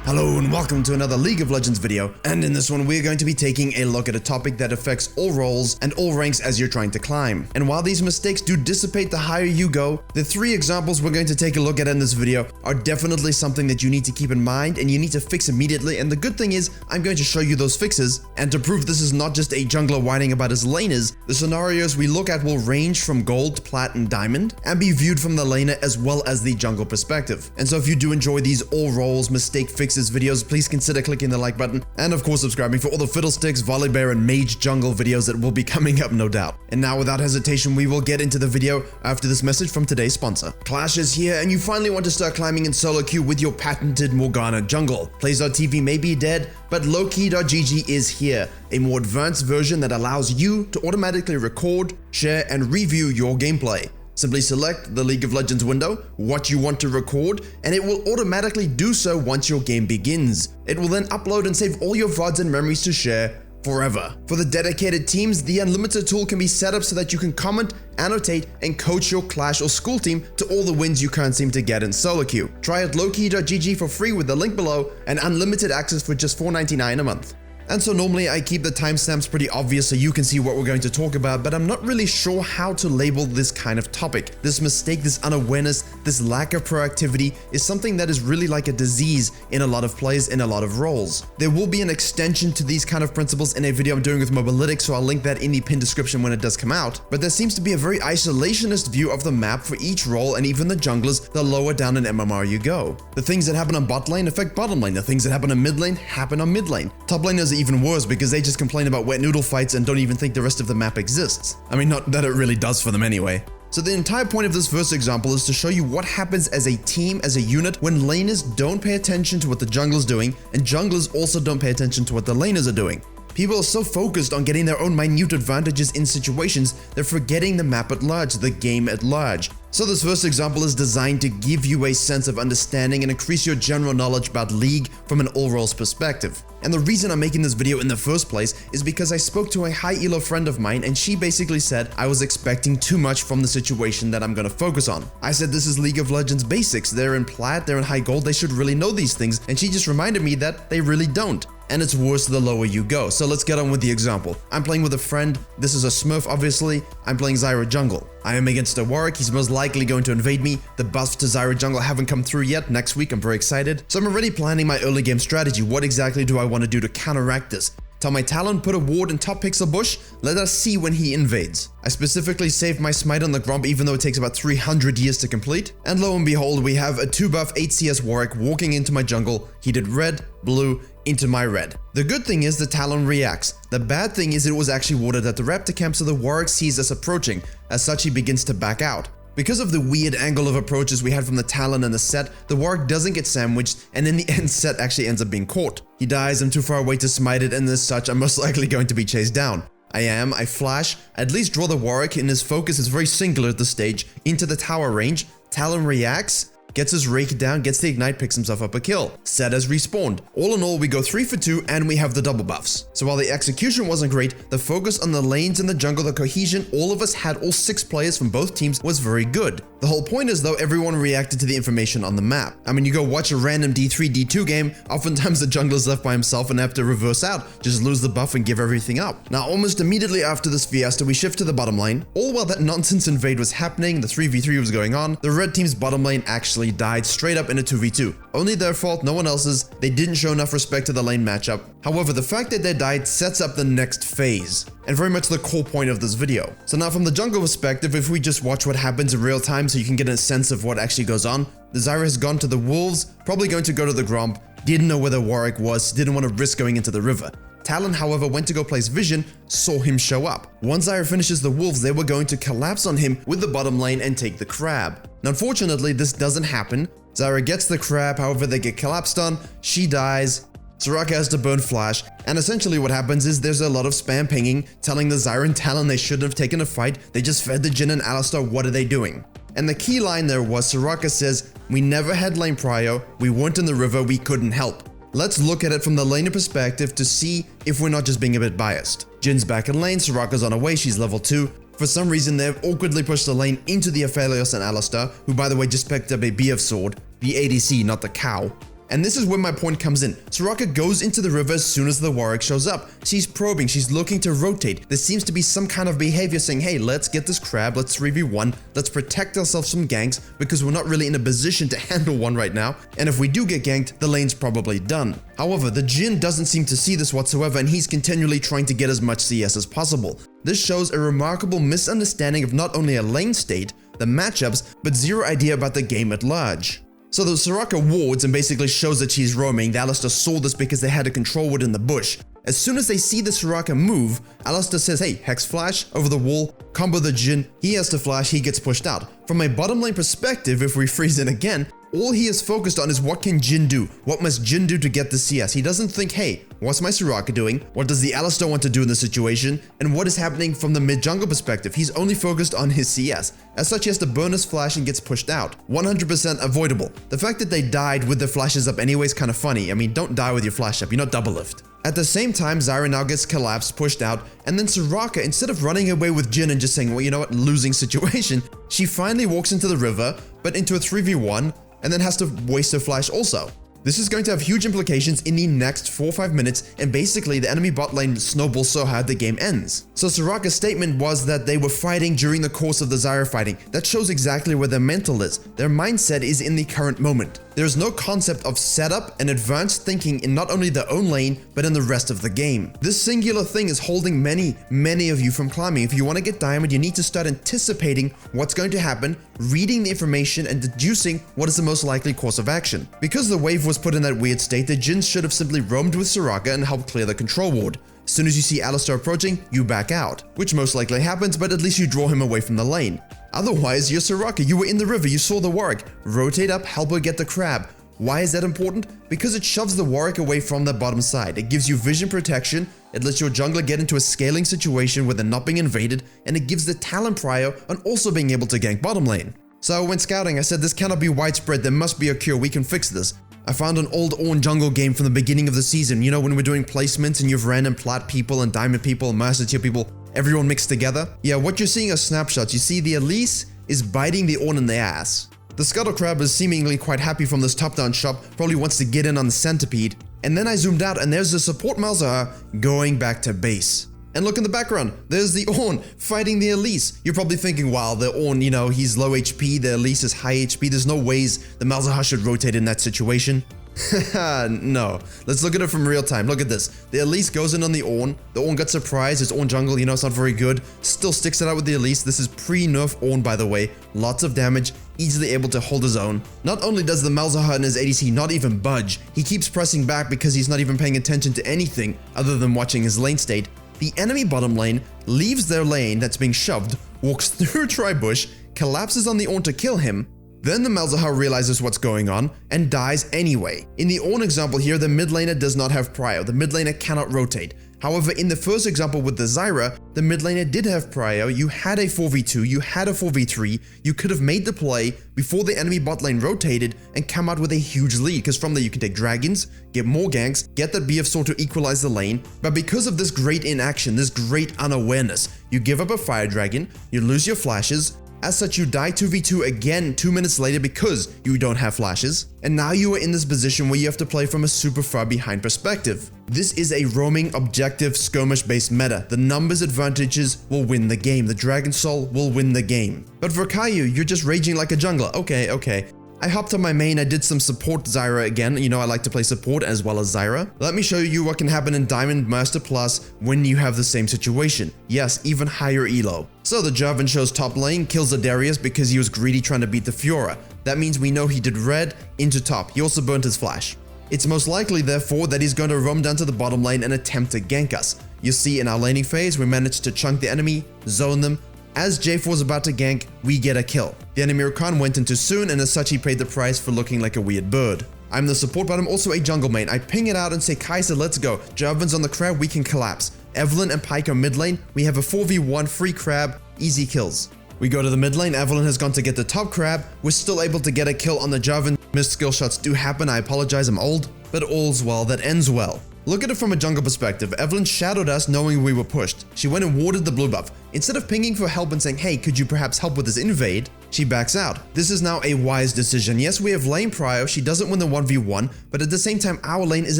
Hello and welcome to another League of Legends video, and in this one we're going to be taking a look at a topic that affects all roles and all ranks as you're trying to climb. And while these mistakes do dissipate the higher you go, the three examples we're going to take a look at in this video are definitely something that you need to keep in mind and you need to fix immediately. And the good thing is I'm going to show you those fixes, and to prove this is not just a jungler whining about his laners, the scenarios we look at will range from gold, plat and diamond and be viewed from the laner as well as the jungle perspective. And so if you do enjoy these all roles mistake fixes videos, please consider clicking the like button and of course subscribing for all the fiddlesticks, volleybear and mage jungle videos that will be coming up, no doubt. And now without hesitation we will get into the video after this message from today's sponsor. Clash is here and you finally want to start climbing in solo queue with your patented Morgana jungle. Plays.tv may be dead, but lowkey.gg is here, a more advanced version that allows you to automatically record, share and review your gameplay. Simply select the League of Legends window, what you want to record, and it will automatically do so once your game begins. It will then upload and save all your VODs and memories to share forever. For the dedicated teams, the Unlimited tool can be set up so that you can comment, annotate, and coach your Clash or school team to all the wins you can't seem to get in solo queue. Try out lowkey.gg for free with the link below and unlimited access for just $4.99 a month. And so normally I keep the timestamps pretty obvious so you can see what we're going to talk about, but I'm not really sure how to label this kind of topic. This mistake, this unawareness, this lack of proactivity is something that is really like a disease in a lot of players in a lot of roles. There will be an extension to these kind of principles in a video I'm doing with Mobalytics, so I'll link that in the pinned description when it does come out. But there seems to be a very isolationist view of the map for each role and even the junglers the lower down in MMR you go. The things that happen on bot lane affect bottom lane, the things that happen on mid lane happen on mid lane. Top laners even worse because they just complain about wet noodle fights and don't even think the rest of the map exists. I mean, not that it really does for them anyway. So the entire point of this first example is to show you what happens as a team, as a unit, when laners don't pay attention to what the jungler's doing and junglers also don't pay attention to what the laners are doing. People are so focused on getting their own minute advantages in situations, they're forgetting the map at large, the game at large. So this first example is designed to give you a sense of understanding and increase your general knowledge about League from an all roles perspective. And the reason I'm making this video in the first place is because I spoke to a high elo friend of mine and she basically said I was expecting too much from the situation that I'm gonna focus on. I said this is League of Legends basics, they're in plat, they're in high gold, they should really know these things, and she just reminded me that they really don't. And it's worse the lower you go. So let's get on with the example. I'm playing with a friend, this is a Smurf obviously, I'm playing Zyra jungle. I am against a Warwick, he's most likely going to invade me. The buffs to Zyra jungle haven't come through yet, next week I'm very excited. So I'm already planning my early game strategy. What exactly do I want to do to counteract this? Tell my Talon put a ward in top pixel bush, let us see when he invades. I specifically saved my smite on the Gromp even though it takes about 300 years to complete. And lo and behold, we have a 2 buff 8 CS Warwick walking into my jungle. He did red, blue, into my red. The good thing is the Talon reacts. The bad thing is it was actually warded at the Raptor camp, so the Warwick sees us approaching. As such, he begins to back out. Because of the weird angle of approaches we had from the Talon and the Set, the Warwick doesn't get sandwiched, and in the end Set actually ends up being caught. He dies, I'm too far away to smite it, and as such I'm most likely going to be chased down. I flash, at least draw the Warwick, and his focus is very singular at this stage, into the tower range. Talon reacts, gets his rake down, gets the ignite, picks himself up a kill. Set has respawned. All in all, we go 3 for 2 and we have the double buffs. So while the execution wasn't great, the focus on the lanes in the jungle, the cohesion all of us had, all 6 players from both teams, was very good. The whole point is though, everyone reacted to the information on the map. I mean, you go watch a random D3, D2 game, oftentimes the jungler's left by himself and have to reverse out, just lose the buff and give everything up. Now almost immediately after this fiesta, we shift to the bottom lane. All while that nonsense invade was happening, the 3v3 was going on, the red team's bottom lane actually died straight up in a 2v2. Only their fault, no one else's. They didn't show enough respect to the lane matchup. However, the fact that they died sets up the next phase, and very much the core point of this video. So now from the jungle perspective, if we just watch what happens in real time so you can get a sense of what actually goes on, the Zyra has gone to the wolves, probably going to go to the Gromp, didn't know where the Warwick was, didn't want to risk going into the river. Talon, however, went to go place vision, saw him show up. Once Zyra finishes the wolves, they were going to collapse on him with the bottom lane and take the crab. Now, unfortunately, this doesn't happen. Zyra gets the crab, however, they get collapsed on, she dies, Soraka has to burn flash, and essentially what happens is there's a lot of spam pinging, telling the Zyra and Talon they shouldn't have taken a fight, they just fed the Jhin and Alistar, what are they doing? And the key line there was Soraka says, we never had lane prio, we weren't in the river, we couldn't help. Let's look at it from the laner perspective to see if we're not just being a bit biased. Jin's back in lane, Soraka's on her way, she's level 2. For some reason, they've awkwardly pushed the lane into the Aphelios and Alistar, who by the way just picked up a BF sword, the ADC, not the cow. And this is where my point comes in. Soraka goes into the river as soon as the Warwick shows up. She's probing, she's looking to rotate. There seems to be some kind of behavior saying, hey, let's get this crab, let's 3v1, let's protect ourselves from ganks because we're not really in a position to handle one right now. And if we do get ganked, the lane's probably done. However, the Jhin doesn't seem to see this whatsoever, and he's continually trying to get as much CS as possible. This shows a remarkable misunderstanding of not only a lane state, the matchups, but zero idea about the game at large. So the Soraka wards and basically shows that she's roaming. The Alistar saw this because they had a control ward in the bush. As soon as they see the Soraka move, Alistar says, hey, Hex Flash over the wall, combo the Jhin, he has to flash, he gets pushed out. From a bottom lane perspective, if we freeze in again, all he is focused on is what can Jhin do? What must Jhin do to get the CS? He doesn't think, hey, what's my Soraka doing? What does the Alistar want to do in this situation? And what is happening from the mid-jungle perspective? He's only focused on his CS. As such, he has to burn his flash and gets pushed out. 100% avoidable. The fact that they died with their flashes up anyway is kind of funny. I mean, don't die with your flash up, you're not double lift. At the same time, Zyra now gets collapsed, pushed out, and then Soraka, instead of running away with Jhin and just saying, well, you know what, losing situation, she finally walks into the river, but into a 3v1, and then has to waste her flash also. This is going to have huge implications in the next 4 or 5 minutes, and basically the enemy bot lane snowballs so hard the game ends. So Soraka's statement was that they were fighting during the course of the Zyra fighting. That shows exactly where their mental is. Their mindset is in the current moment. There is no concept of setup and advanced thinking in not only their own lane, but in the rest of the game. This singular thing is holding many of you from climbing. If you want to get diamond, you need to start anticipating what's going to happen, reading the information, and deducing what is the most likely course of action. Because the wave was put in that weird state, the Jhin should have simply roamed with Soraka and helped clear the control ward. As soon as you see Alistar approaching, you back out, which most likely happens, but at least you draw him away from the lane. Otherwise, you're Soraka, you were in the river, you saw the Warwick. Rotate up, help her get the crab. Why is that important? Because it shoves the Warwick away from the bottom side. It gives you vision protection, it lets your jungler get into a scaling situation where they're not being invaded, and it gives the talent prio on also being able to gank bottom lane. So when scouting, I said this cannot be widespread, there must be a cure, we can fix this. I found an old Ornn jungle game from the beginning of the season, you know, when we're doing placements and you've random plat people and diamond people and master tier people, everyone mixed together. Yeah, what you're seeing are snapshots. You see the Elise is biting the Ornn in the ass. The Scuttle Crab is seemingly quite happy from this top-down shot, probably wants to get in on the centipede. And then I zoomed out and there's the support Malzahar going back to base. And look in the background, there's the Ornn fighting the Elise. You're probably thinking, wow, the Ornn, you know, he's low HP, the Elise is high HP, there's no ways the Malzahar should rotate in that situation. No, let's look at it from real time. Look at this. The Elise goes in on the Ornn got surprised, it's Ornn jungle, you know, it's not very good. Still sticks it out with the Elise. This is pre-nerf Ornn, by the way. Lots of damage, easily able to hold his own. Not only does the Malzahar and his ADC not even budge, he keeps pressing back because he's not even paying attention to anything other than watching his lane state. The enemy bottom lane leaves their lane that's being shoved, walks through Tribush, collapses on the Ornn to kill him. Then the Malzahar realizes what's going on and dies anyway. In the Ornn example here, the mid laner does not have prio. The mid laner cannot rotate. However, in the first example with the Zyra, the mid laner did have prio. You had a 4v2, you had a 4v3, you could have made the play before the enemy bot lane rotated and come out with a huge lead, because from there you can take dragons, get more ganks, get that BF sword to equalize the lane. But because of this great inaction, this great unawareness, you give up a fire dragon, you lose your flashes. As such, you die 2v2 again 2 minutes later because you don't have flashes, and now you are in this position where you have to play from a super far behind perspective. This is a roaming, objective, skirmish-based meta. The numbers advantages will win the game. The Dragon Soul will win the game. But Virkayu, you're just raging like a jungler. Okay. I hopped on my main, I did some support Zyra again. You know, I like to play support as well as Zyra. Let me show you what can happen in Diamond Master Plus when you have the same situation. Yes, even higher elo. So the Jarvan shows top lane, kills the Darius because he was greedy trying to beat the Fiora. That means we know he did red into top. He also burnt his flash. It's most likely, therefore, that he's going to roam down to the bottom lane and attempt to gank us. You see, in our laning phase, we managed to chunk the enemy, zone them. As J4 was about to gank, we get a kill. The enemy Rakan went in too soon, and as such he paid the price for looking like a weird bird. I'm the support, but I'm also a jungle main. I ping it out and say, Kaiser, let's go. Jarvan's on the crab, we can collapse. Evelyn and Pyke are mid lane. We have a 4v1 free crab, easy kills. We go to the mid lane, Evelyn has gone to get the top crab. We're still able to get a kill on the Jarvan. Missed skill shots do happen, I apologize, I'm old. But all's well that ends well. Look at it from a jungle perspective. Evelyn shadowed us knowing we were pushed. She went and warded the blue buff. Instead of pinging for help and saying, hey, could you perhaps help with this invade? She backs out. This is now a wise decision. Yes, we have lane prio, she doesn't win the 1v1, but at the same time our lane is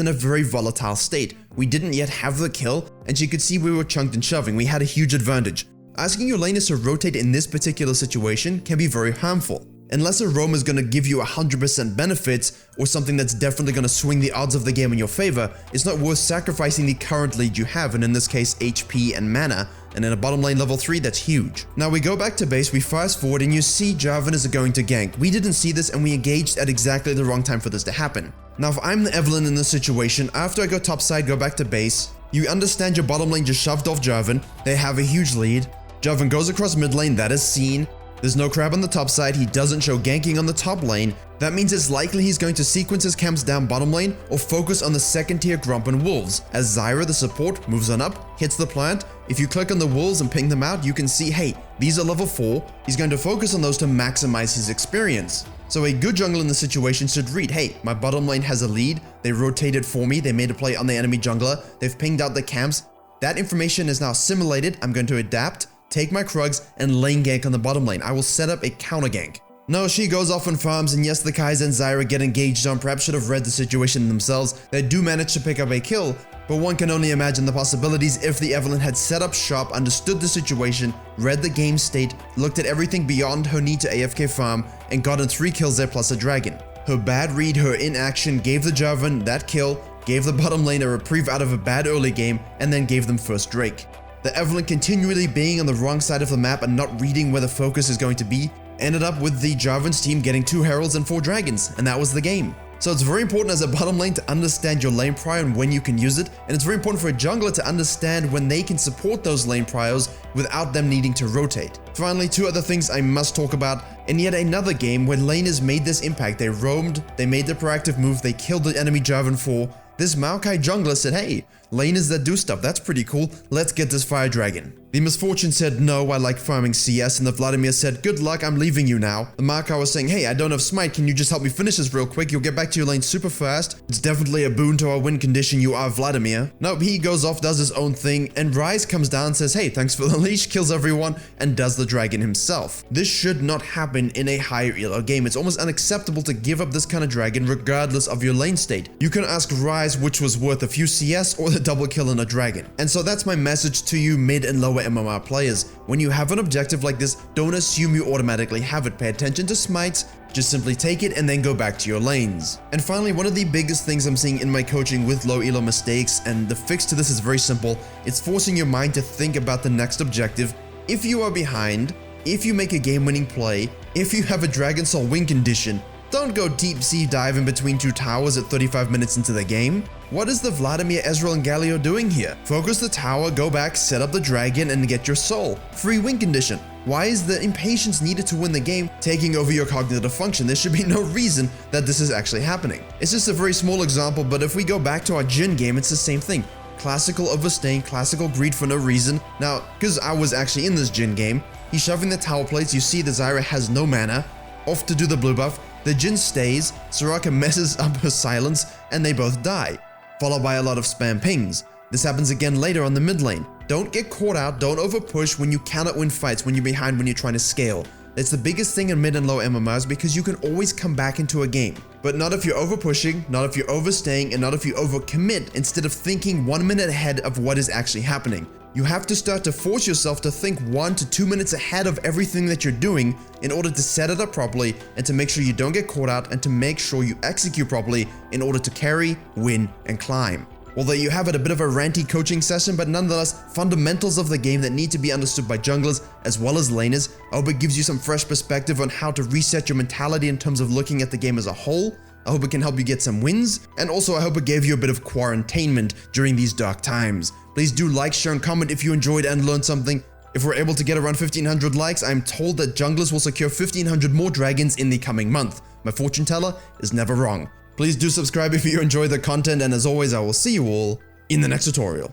in a very volatile state. We didn't yet have the kill, and she could see we were chunked and shoving. We had a huge advantage. Asking your laners to rotate in this particular situation can be very harmful. Unless a roam is going to give you 100% benefits, or something that's definitely going to swing the odds of the game in your favor, it's not worth sacrificing the current lead you have, and in this case HP and mana, and in a bottom lane level 3 that's huge. Now we go back to base, we fast forward, and you see Jarvan is going to gank. We didn't see this and we engaged at exactly the wrong time for this to happen. Now if I'm the Evelynn in this situation, after I go topside, go back to base, you understand your bottom lane just shoved off Jarvan, they have a huge lead, Jarvan goes across mid lane, that is seen. There's no crab on the top side, he doesn't show ganking on the top lane. That means it's likely he's going to sequence his camps down bottom lane or focus on the second tier Grump and Wolves. As Zyra, the support, moves on up, hits the plant, if you click on the Wolves and ping them out, you can see, hey, these are level 4, he's going to focus on those to maximize his experience. So a good jungler in the situation should read, hey, my bottom lane has a lead, they rotated for me, they made a play on the enemy jungler, they've pinged out the camps. That information is now assimilated, I'm going to adapt, take my Krugs, and lane gank on the bottom lane. I will set up a counter gank. No, she goes off and farms, and yes, the Kai'Sa and Zyra get engaged on, perhaps should have read the situation themselves. They do manage to pick up a kill, but one can only imagine the possibilities if the Evelynn had set up shop, understood the situation, read the game state, looked at everything beyond her need to AFK farm, and gotten 3 kills there plus a dragon. Her bad read, her inaction, gave the Jarvan that kill, gave the bottom lane a reprieve out of a bad early game, and then gave them first Drake. The Evelynn continually being on the wrong side of the map and not reading where the focus is going to be, ended up with the Jarvan's team getting 2 heralds and 4 dragons, and that was the game. So it's very important as a bottom lane to understand your lane prio and when you can use it, and it's very important for a jungler to understand when they can support those lane prios without them needing to rotate. Finally, 2 other things I must talk about. In yet another game where laners made this impact, they roamed, they made the proactive move, they killed the enemy Jarvan 4, this Maokai jungler said, hey, laners that do stuff, that's pretty cool, let's get this fire dragon. The Misfortune said, no, I like farming CS, and the Vladimir said, good luck, I'm leaving you now. The Maokai was saying, hey, I don't have smite, can you just help me finish this real quick, you'll get back to your lane super fast. It's definitely a boon to our win condition, you are Vladimir. Nope, he goes off, does his own thing, and Ryze comes down, says, hey, thanks for the leash, kills everyone, and does the dragon himself. This should not happen in a higher elo game. It's almost unacceptable to give up this kind of dragon regardless of your lane state. You can ask Ryze which was worth a few CS or the double kill in a dragon. And so that's my message to you mid and lower MMR players. When you have an objective like this, don't assume you automatically have it. Pay attention to smites, just simply take it and then go back to your lanes. And finally, one of the biggest things I'm seeing in my coaching with low elo mistakes, and the fix to this is very simple, it's forcing your mind to think about the next objective. If you are behind, if you make a game-winning play, if you have a Dragon Soul win condition, don't go deep sea dive in between 2 towers at 35 minutes into the game. What is the Vladimir, Ezreal, and Galio doing here? Focus the tower, go back, set up the dragon, and get your soul. Free win condition. Why is the impatience needed to win the game taking over your cognitive function? There should be no reason that this is actually happening. It's just a very small example, but if we go back to our Jhin game, it's the same thing. Classical overstaying, classical greed for no reason. Now, because I was actually in this Jhin game, he's shoving the tower plates, you see the Zyra has no mana, off to do the blue buff, the Jhin stays, Soraka messes up her silence, and they both die, followed by a lot of spam pings. This happens again later on the mid lane. Don't get caught out, don't overpush when you cannot win fights, when you're behind, when you're trying to scale. It's the biggest thing in mid and low MMRs because you can always come back into a game. But not if you're overpushing, not if you're overstaying, and not if you overcommit instead of thinking 1 minute ahead of what is actually happening. You have to start to force yourself to think 1 to 2 minutes ahead of everything that you're doing in order to set it up properly and to make sure you don't get caught out and to make sure you execute properly in order to carry, win, and climb. Although you have it a bit of a ranty coaching session, but nonetheless, fundamentals of the game that need to be understood by junglers as well as laners. I hope it gives you some fresh perspective on how to reset your mentality in terms of looking at the game as a whole. I hope it can help you get some wins, and also I hope it gave you a bit of quarantainment during these dark times. Please do like, share, and comment if you enjoyed and learned something. If we're able to get around 1500 likes, I'm told that junglers will secure 1500 more dragons in the coming month. My fortune teller is never wrong. Please do subscribe if you enjoy the content, and as always, I will see you all in the next tutorial.